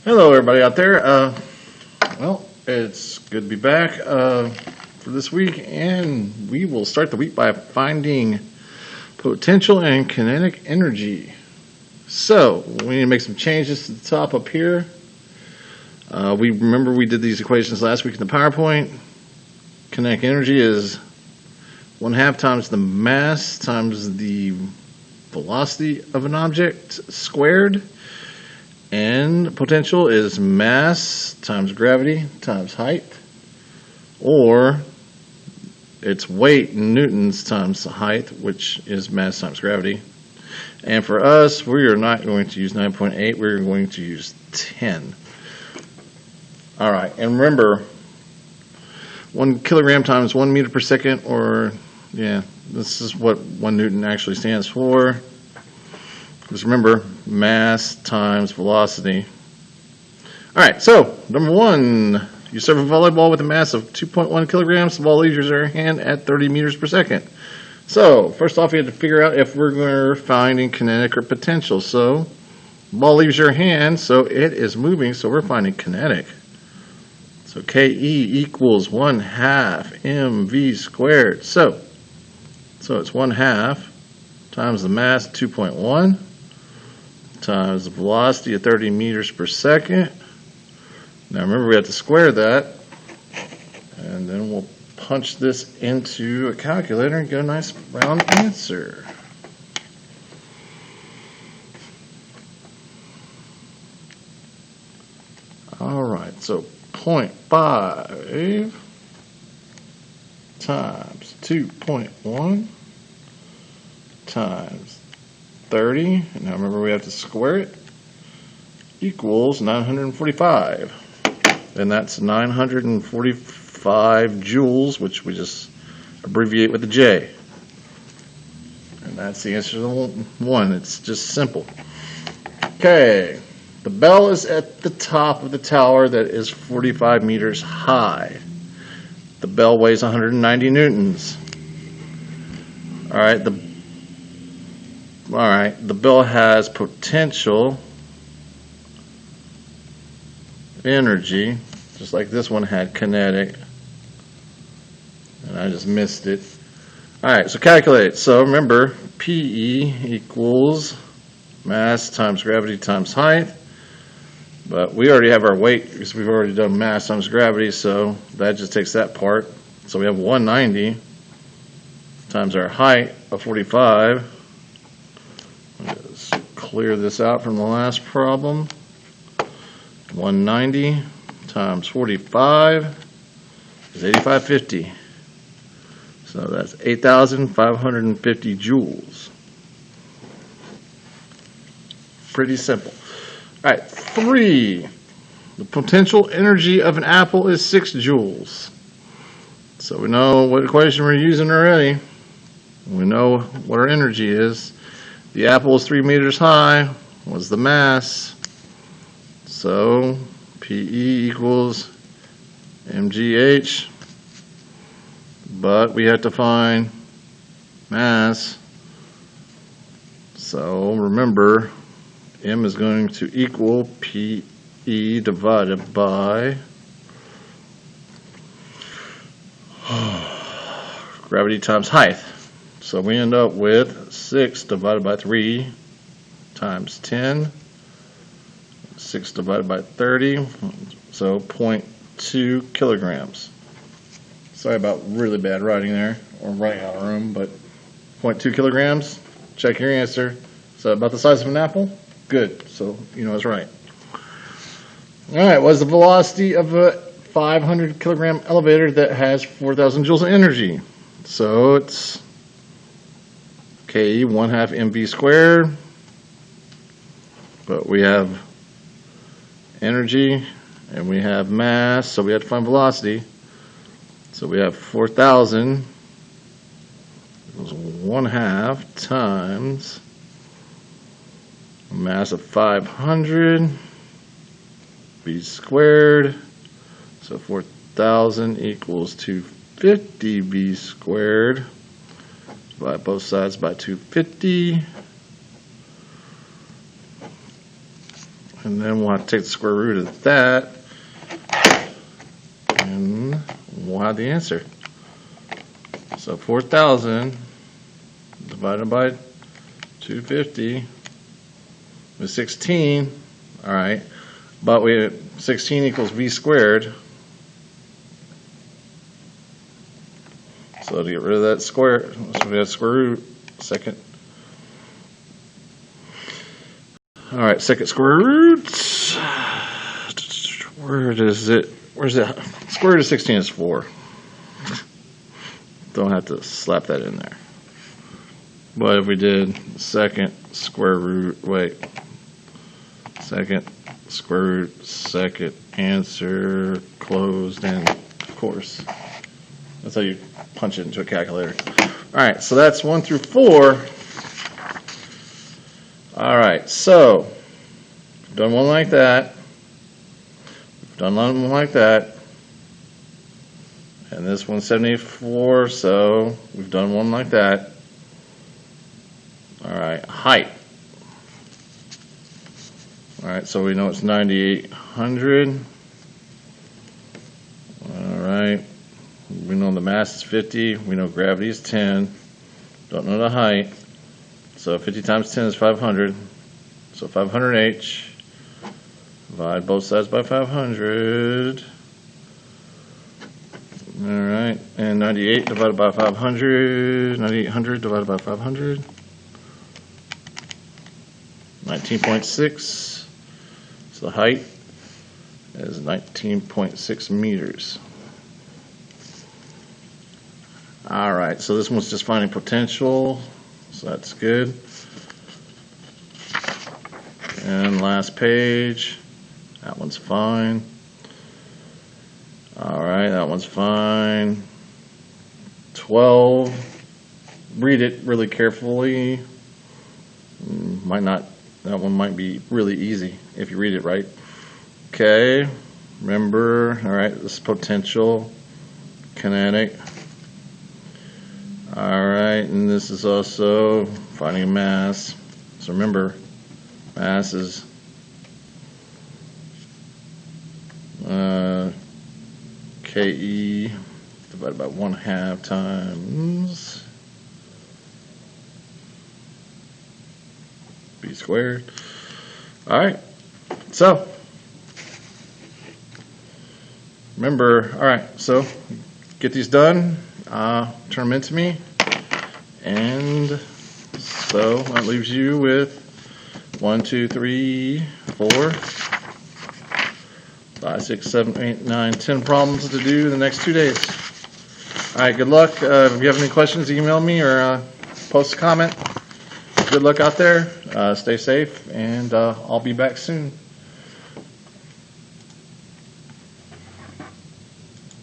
Hello, everybody out there. It's good to be back for this week, and we will start the week by finding potential and kinetic energy. So, we need to make some changes to the top up here. We remember we did these equations last week in the PowerPoint. Kinetic energy is 1/2 times the mass times the velocity of an object squared. And potential is mass times gravity times height, or it's weight in newtons times height, which is mass times gravity. And for us, we are not going to use 9.8, we're going to use 10. All right, and remember, 1 kilogram times 1 meter per second, or, this is what 1 newton actually stands for. Just remember, mass times velocity. All right, so number 1, you serve a volleyball with a mass of 2.1 kilograms. The ball leaves your hand at 30 meters per second. So first off, you have to figure out if we're finding kinetic or potential. So the ball leaves your hand, so it is moving, so we're finding kinetic. So Ke equals 1/2 mv squared. So it's 1/2 times the mass, 2.1. times the velocity of 30 meters per second. Now remember, we have to square that, and then we'll punch this into a calculator and get a nice round answer. Alright, so 0.5 times 2.1 times 30, and now remember we have to square it, equals 945. And that's 945 joules, which we just abbreviate with a J. And that's the answer to the 1. It's just simple. Okay, the bell is at the top of the tower that is 45 meters high. The bell weighs 190 newtons. Alright, the bell has potential energy, just like this one had kinetic, and I just missed it. Alright, so calculate. So remember, PE equals mass times gravity times height, but we already have our weight because we've already done mass times gravity, so that just takes that part. So we have 190 times our height of 45. Let's clear this out from the last problem. 190 times 45 is 8550. So that's 8,550 joules. Pretty simple. All right, 3. The potential energy of an apple is 6 joules. So we know what equation we're using already. We know what our energy is. The apple is 3 meters high. What's the mass? So PE equals mgh. But we have to find mass. So remember, m is going to equal PE divided by gravity times height. So we end up with 6 divided by 3 times 10. 6 divided by 30, so 0.2 kilograms. Sorry about really bad writing there, or writing out of room, but 0.2 kilograms. Check your answer. So about the size of an apple? Good, so you know it's right. Alright, what's the velocity of a 500 kilogram elevator that has 4,000 joules of energy? So it's Ke 1/2 mv squared, but we have energy and we have mass, so we have to find velocity. So we have 4,000 equals 1/2 times a mass of 500 v squared. So 4,000 equals 250 v squared. Divide both sides by 250. and then we'll have to take the square root of that, and we'll have the answer. So 4,000 divided by 250 is 16. All right, but 16 equals v squared. So to get rid of that square, so we have square root, second. All right, second square root. Where is it? Where's it? Square root of 16 is 4. Don't have to slap that in there. But if we did second square root, second square root, second answer, closed, and of course, that's how you punch it into a calculator. All right, so that's 1 through 4. All right, so we've done one like that. We've done one like that. And this one's 74, so we've done one like that. All right, height. All right, so we know it's 9,800. All right, we know the mass is 50. We know gravity is 10. Don't know the height. So 50 times 10 is 500. So 500h. Divide both sides by 500. All right, and 98 divided by 500. 9,800 divided by 500. 19.6. So the height is 19.6 meters. All right, so this one's just finding potential, so that's good. And last page, that one's fine. All right, that one's fine. 12, read it really carefully. Might not. That one might be really easy if you read it right. Okay, remember, all right, this is potential, kinetic. All right, and this is also finding mass. So remember, mass is KE divided by 1/2 times B squared. All right, so remember, all right, so get these done, turn them into me, and so that leaves you with 1, 2, 3, 4, 5, 6, 7, 8, 9, 10 problems to do in the next 2 days. All right, good luck. If you have any questions, email me or post a comment. Good luck out there. Stay safe, and I'll be back soon.